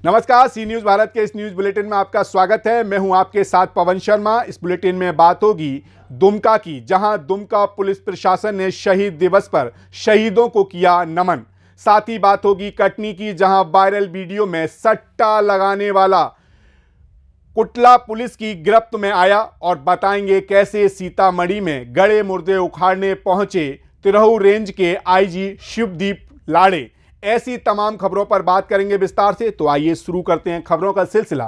नमस्कार, सी न्यूज़ भारत के इस न्यूज़ बुलेटिन में आपका स्वागत है। मैं हूं आपके साथ पवन शर्मा। इस बुलेटिन में बात होगी दुमका की, जहां दुमका पुलिस प्रशासन ने शहीद दिवस पर शहीदों को किया नमन। साथ ही बात होगी कटनी की, जहां वायरल वीडियो में सट्टा लगाने वाला कुटला पुलिस की गिरफ्त में आया, और बताएंगे कैसे सीतामढ़ी में गड़े मुर्दे उखाड़ने पहुंचे तिरहू रेंज के आईजी शिवदीप लाड़े। ऐसी तमाम खबरों पर बात करेंगे विस्तार से, तो आइए शुरू करते हैं खबरों का सिलसिला।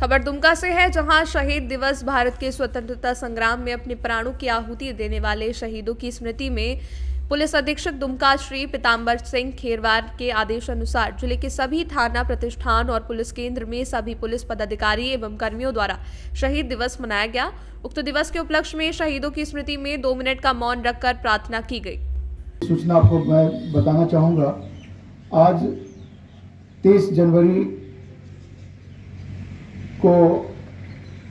खबर दुमका से है, जहां शहीद दिवस भारत के स्वतंत्रता संग्राम में अपने प्राणों की आहुति देने वाले शहीदों की स्मृति में पुलिस अधीक्षक दुमका श्री पीताम्बर सिंह खेरवार के आदेश अनुसार जिले के सभी थाना प्रतिष्ठान और पुलिस केंद्र में सभी पुलिस पदाधिकारी एवं कर्मियों द्वारा शहीद दिवस मनाया गया। उक्त दिवस के उपलक्ष्य में शहीदों की स्मृति में 2 मिनट का मौन रखकर प्रार्थना की गई। सूचना आपको मैं बताना चाहूँगा, आज 23 जनवरी को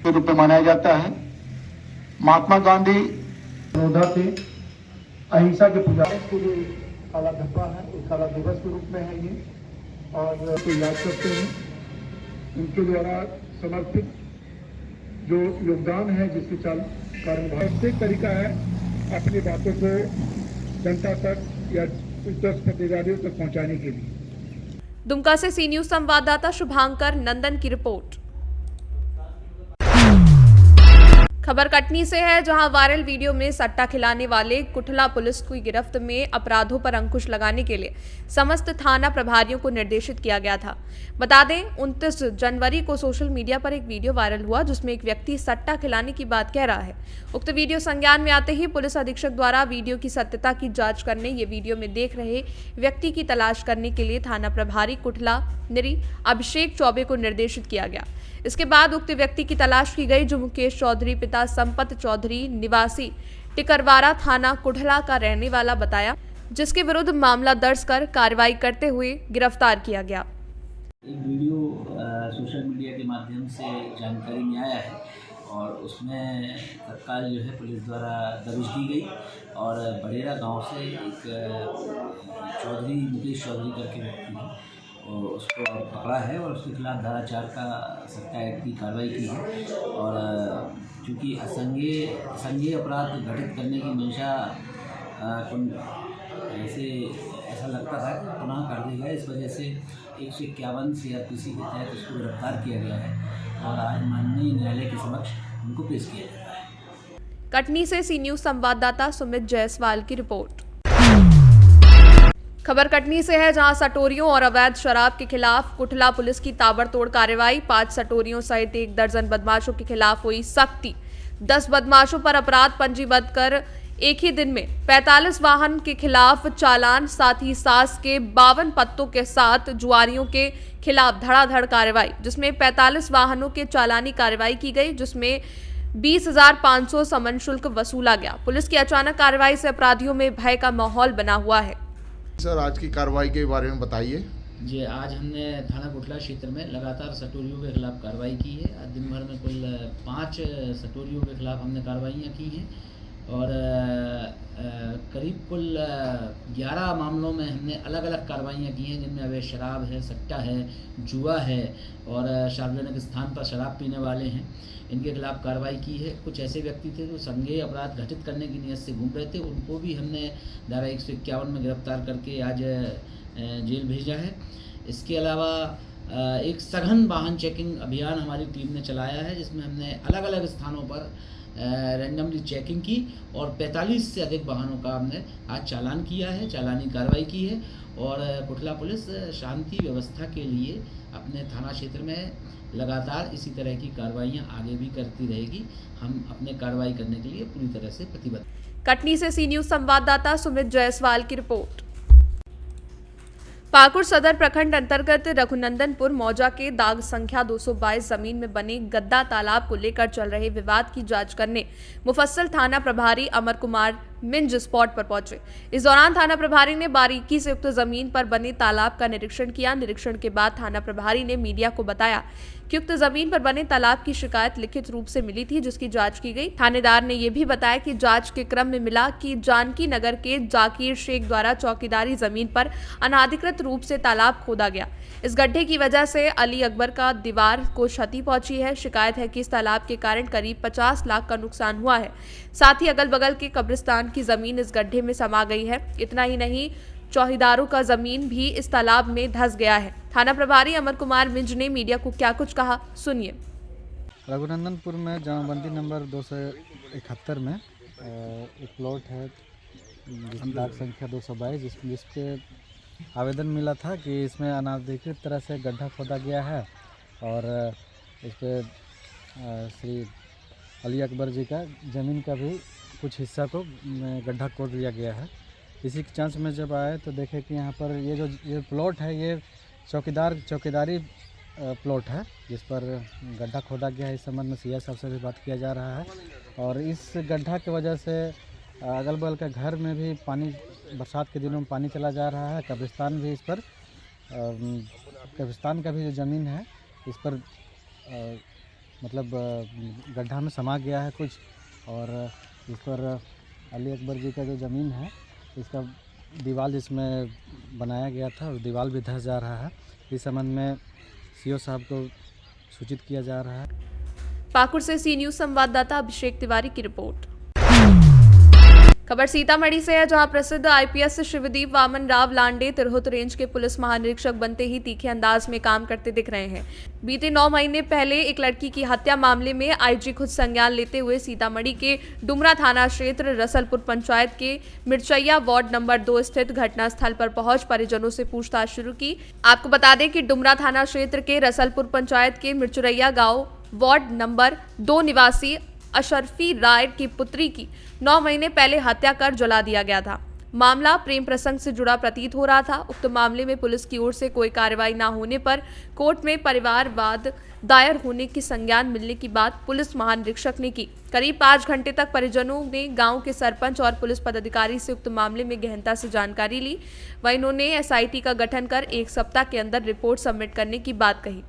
रूप में मनाया जाता है। महात्मा गांधी योद्धा थे, अहिंसा के पुजारी के लिए काला धब्बा है, एक काला दिवस के रूप में है ये, और तो याद करते हैं उनके द्वारा समर्पित जो योगदान है, जिसके कारण बहुत एक तरीका है अपनी बातों को जनता तक या उच्च अधिकारियों तक पहुंचाने के लिए। दुमका से सी न्यूज़ संवाददाता शुभांकर नंदन की रिपोर्ट। खबर कटनी से है, जहां वायरल वीडियो में सट्टा खिलाने वाले कुटला पुलिस की गिरफ्त में अपराधों पर अंकुश लगाने के लिए समस्त थाना प्रभारियों को निर्देशित किया गया था। बता दें, 29 जनवरी को सोशल मीडिया पर एक वीडियो वायरल हुआ जिसमें एक व्यक्ति सट्टा खिलाने की बात कह रहा है। उक्त वीडियो संज्ञान में आते ही पुलिस अधीक्षक द्वारा वीडियो की सत्यता की जांच करने, ये वीडियो में देख रहे व्यक्ति की तलाश करने के लिए थाना प्रभारी कुटला निरी अभिषेक चौबे को निर्देशित किया गया। इसके बाद उक्त व्यक्ति की तलाश की गई, जो मुकेश चौधरी पिता संपत चौधरी निवासी टिकरवारा थाना कुठला का रहने वाला बताया, जिसके विरुद्ध मामला दर्ज कर कार्रवाई करते हुए गिरफ्तार किया गया। एक वीडियो सोशल मीडिया के माध्यम से जानकारी में आया है और उसमें तत्काल जो है पुलिस द्वारा दबिश दी गई और बड़ेरा गांव से एक चौधरी मुकेश चौधरी करके व्यक्ति है और उसको पकड़ा है और उसके खिलाफ धारा 4 का सट्टा एक्ट की कार्रवाई की है। और चूँकि असंज्ञेय अपराध घटित करने की मंशा ऐसा लगता था कि पुनः कर दिया गया, इस वजह से 151 CRPC के तहत उसको गिरफ्तार किया गया है और आज माननीय न्यायालय के समक्ष उनको पेश किया जाता है। कटनी से सी न्यूज़ संवाददाता सुमित जायसवाल की रिपोर्ट। खबर कटनी से है, जहां सटोरियों और अवैध शराब के खिलाफ कुठला पुलिस की ताबड़तोड़ कार्रवाई। 5 सटोरियों सहित 1 दर्जन बदमाशों के खिलाफ हुई सख्ती। 10 बदमाशों पर अपराध पंजीबद्ध कर एक ही दिन में 45 वाहन के खिलाफ चालान, साथ ही सास के 52 पत्तों के साथ जुआरियों के खिलाफ धड़ाधड़ कार्रवाई, जिसमें 45 वाहनों के चालानी कार्रवाई की गई, जिसमें 20,500 समन शुल्क वसूला गया। पुलिस की अचानक कार्रवाई से अपराधियों में भय का माहौल बना हुआ है। सर, आज की कार्रवाई के बारे में बताइए। जी, आज हमने थाना कुटला क्षेत्र में लगातार सटोरियों के खिलाफ कार्रवाई की है। आज दिन भर में कुल 5 सटोरियों के खिलाफ हमने कार्रवाइयाँ की हैं और करीब कुल 11 मामलों में हमने अलग अलग कार्रवाइयाँ की हैं, जिनमें अवैध शराब है, सट्टा है, जुआ है और सार्वजनिक स्थान पर शराब पीने वाले हैं, इनके खिलाफ कार्रवाई की है। कुछ ऐसे व्यक्ति थे जो संज्ञेय अपराध घटित करने की नीयत से घूम रहे थे, उनको भी हमने धारा 151 में गिरफ्तार करके आज जेल भेजा है। इसके अलावा एक सघन वाहन चेकिंग अभियान हमारी टीम ने चलाया है, जिसमें हमने अलग अलग स्थानों पर रैंडमली चेकिंग की और 45 से अधिक वाहनों का हमने आज चालान किया है, चालानी कार्रवाई की है। और कुठला पुलिस शांति व्यवस्था के लिए अपने थाना क्षेत्र में लगातार इसी तरह की कार्रवाइयाँ आगे भी करती रहेगी। हम अपने कार्रवाई करने के लिए पूरी तरह से प्रतिबद्ध। कटनी से सी न्यूज़ संवाददाता सुमित जायसवाल की रिपोर्ट। पाकुड़ सदर प्रखंड अंतर्गत रघुनंदनपुर मौजा के दाग संख्या 222 जमीन में बने गद्दा तालाब को लेकर चल रहे विवाद की जांच करने मुफस्सिल थाना प्रभारी अमर कुमार मिंज स्पॉट पर पहुंचे। इस दौरान थाना प्रभारी ने बारीकी से उक्त जमीन पर बने तालाब का निरीक्षण किया। निरीक्षण के बाद थाना प्रभारी ने मीडिया को बताया कि उक्त जमीन पर बने तालाब की शिकायत लिखित रूप से मिली थी, जिसकी जांच की गई। थानेदार ने यह भी बताया कि जांच के क्रम में मिला कि जानकी नगर के जाकिर शेख द्वारा चौकीदारी जमीन पर अनाधिकृत रूप से तालाब खोदा गया। इस गड्ढे की वजह से अली अकबर का दीवार को क्षति पहुंची है। शिकायत है कि इस तालाब के कारण करीब 50 लाख का नुकसान हुआ है। साथ ही अगल बगल के कब्रिस्तान की जमीन इस गड्ढे में समा गई है। इतना ही नहीं, चौकीदारों का जमीन भी इस तालाब में धंस गया है। थाना प्रभारी अमर कुमार मिंज ने मीडिया को क्या कुछ कहा, सुनिए। रघुनंदनपुर में जमाबंदी नंबर 271 में एक प्लॉट है दाग संख्या 222 जिस पे आवेदन मिला था कि इसमें अनाधिकृत तरह से गड्ढा खोदा गया है और इस पे श्री अली अकबर जी का ज़मीन का भी कुछ हिस्सा को गड्ढा खोद दिया गया है। इसी की जांच में जब आए तो देखे कि यहाँ पर ये प्लॉट है ये चौकीदारी प्लॉट है जिस पर गड्ढा खोदा गया है। इस संबंध में सीआई साहब से भी बात किया जा रहा है और इस गड्ढा की वजह से अगल बगल के घर में भी पानी, बरसात के दिनों में पानी चला जा रहा है। कब्रिस्तान भी इस पर कब्रिस्तान का भी जो ज़मीन है इस पर मतलब गड्ढा में समा गया है कुछ, और इस पर अली अकबर जी का जो ज़मीन है इसका दीवार जिसमें बनाया गया था और दीवार भी धंस जा रहा है। इस संबंध में सीओ साहब को सूचित किया जा रहा है। पाकुड़ से सी न्यूज़ संवाददाता अभिषेक तिवारी की रिपोर्ट। खबर सीतामढ़ी से है, जहां प्रसिद्ध आईपीएस शिवदीप वामन राव लांडे तिरहुत रेंज के पुलिस महानिरीक्षक बनते ही तीखे अंदाज में काम करते दिख रहे हैं। बीते 9 महीने पहले एक लड़की की हत्या मामले में आईजी खुद संज्ञान लेते हुए सीतामढ़ी के डुमरा थाना क्षेत्र रसलपुर पंचायत के मिर्चैया वार्ड नंबर 2 स्थित घटनास्थल पर पहुंच परिजनों से पूछताछ शुरू की। आपको बता दें कि डुमरा थाना क्षेत्र के रसलपुर पंचायत के मिर्चैया गाँव वार्ड नंबर 2 निवासी अशरफी राय की पुत्री की 9 महीने पहले हत्या कर जला दिया गया था। मामला प्रेम प्रसंग से जुड़ा प्रतीत हो रहा था। उक्त मामले में पुलिस की ओर से कोई कार्रवाई न होने पर कोर्ट में परिवारवाद दायर होने की संज्ञान मिलने की बात पुलिस महानिरीक्षक ने की। करीब 5 घंटे तक परिजनों ने गांव के सरपंच और पुलिस पदाधिकारी से उक्त मामले में गहनता से जानकारी ली। वहीं उन्होंने एसआईटी का गठन कर 1 सप्ताह के अंदर रिपोर्ट सबमिट करने की बात कही।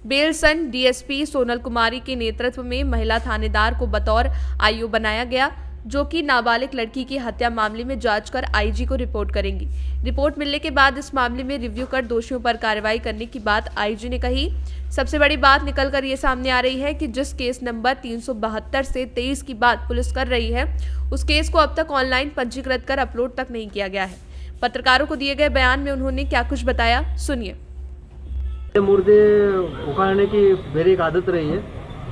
बेलसन डीएसपी सोनल कुमारी के नेतृत्व में महिला थानेदार को बतौर आईओ बनाया गया, जो कि नाबालिग लड़की की हत्या मामले में जांच कर आईजी को रिपोर्ट करेंगी। रिपोर्ट मिलने के बाद इस मामले में रिव्यू कर दोषियों पर कार्रवाई करने की बात आईजी ने कही। सबसे बड़ी बात निकलकर ये सामने आ रही है कि जिस केस नंबर 372 से 23 की बात पुलिस कर रही है, उस केस को अब तक ऑनलाइन पंजीकृत कर अपलोड तक नहीं किया गया है। पत्रकारों को दिए गए बयान में उन्होंने क्या कुछ बताया, सुनिए। मुर्दे उखाड़ने की मेरी एक आदत रही है,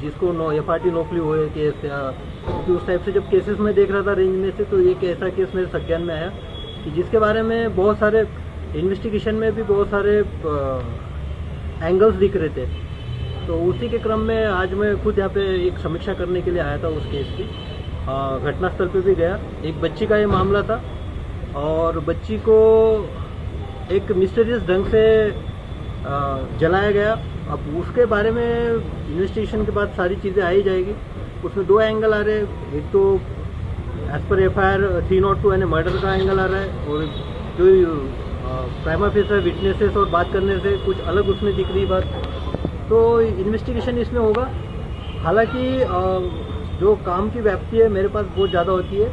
जिसको एफआईटी नौकरी हुए केस क्योंकि उस टाइप से जब केसेस में देख रहा था रेंज में से, तो एक ऐसा केस मेरे संज्ञान में आया कि जिसके बारे में बहुत सारे इन्वेस्टिगेशन में भी बहुत सारे एंगल्स दिख रहे थे। तो उसी के क्रम में आज मैं खुद यहाँ पे एक समीक्षा करने के लिए आया था उस केस की। घटनास्थल पे भी गया। एक बच्ची का ये मामला था और बच्ची को एक मिस्टीरियस ढंग से जलाया गया। अब उसके बारे में इन्वेस्टिगेशन के बाद सारी चीज़ें आ ही जाएगी। उसमें 2 एंगल आ रहे हैं। एक तो एज पर एफआईआर 302 यानी मर्डर का एंगल आ रहा है, और जो प्राइमा फेसी विटनेसेस और बात करने से कुछ अलग उसमें दिख रही बात। तो इन्वेस्टिगेशन इसमें होगा। हालांकि जो काम की व्याप्ति है मेरे पास बहुत ज़्यादा होती है,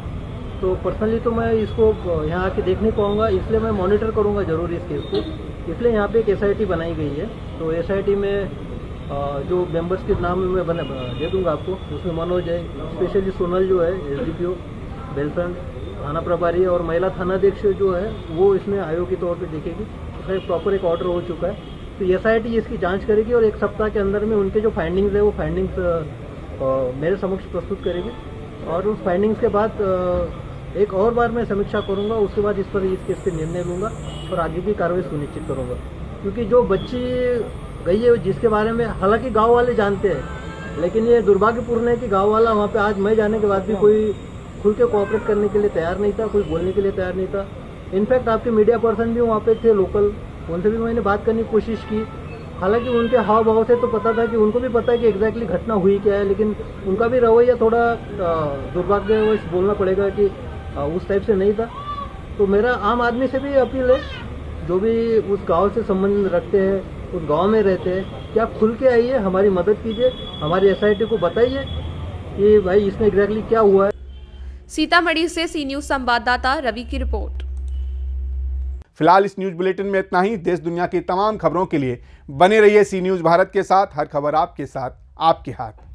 तो पर्सनली तो मैं इसको यहाँ आके देखने को आऊँगा, इसलिए मैं मॉनिटर करूँगा ज़रूर इस केस को। इसलिए यहाँ पे एक एसआईटी बनाई गई है। तो एसआईटी में जो मेंबर्स के नाम मैं दे दूँगा आपको। उसमें मनोज है, स्पेशली सोनल जो है एसडीपीओ बेलसन, थाना प्रभारी और महिला थानाध्यक्ष जो है वो इसमें आयोग के तौर पे देखेगी। उसका एक प्रॉपर एक ऑर्डर हो चुका है। तो एसआईटी इसकी जांच करेगी और 1 सप्ताह के अंदर में उनके जो फाइंडिंग्स है वो फाइंडिंग्स मेरे समक्ष प्रस्तुत करेगी। और उस फाइंडिंग्स के बाद एक और बार मैं समीक्षा करूंगा। उसके बाद इस केस पे निर्णय लूँगा और आगे की कार्रवाई सुनिश्चित करूँगा। क्योंकि जो बच्ची गई है जिसके बारे में हालांकि गांव वाले जानते हैं, लेकिन ये दुर्भाग्यपूर्ण है कि गांव वाला वहाँ पे आज मैं जाने के बाद भी कोई खुल के कोऑपरेट करने के लिए तैयार नहीं था, कोई बोलने के लिए तैयार नहीं था। इनफैक्ट आपके मीडिया पर्सन भी वहाँ पे थे लोकल, उनसे भी मैंने बात करने की कोशिश की। हालांकि उनके हाव भाव से तो पता था कि उनको भी पता है कि एग्जैक्टली घटना हुई क्या है, लेकिन उनका भी रवैया थोड़ा दुर्भाग्यवश बोलना पड़ेगा कि उस टाइप से नहीं था। तो मेरा आम आदमी से भी अपील है, जो भी उस गांव से संबंध रखते हैं उस गांव में रहते हैं, क्या खुल के आइए, हमारी मदद कीजिए, हमारी एसआईटी को बताइए कि भाई इसमें एग्जैक्टली क्या हुआ है। सीतामढ़ी से सी न्यूज संवाददाता रवि की रिपोर्ट। फिलहाल इस न्यूज बुलेटिन में इतना ही। देश दुनिया की तमाम खबरों के लिए बने रहिए सी न्यूज भारत के साथ। हर खबर आपके साथ, आपके हाथ।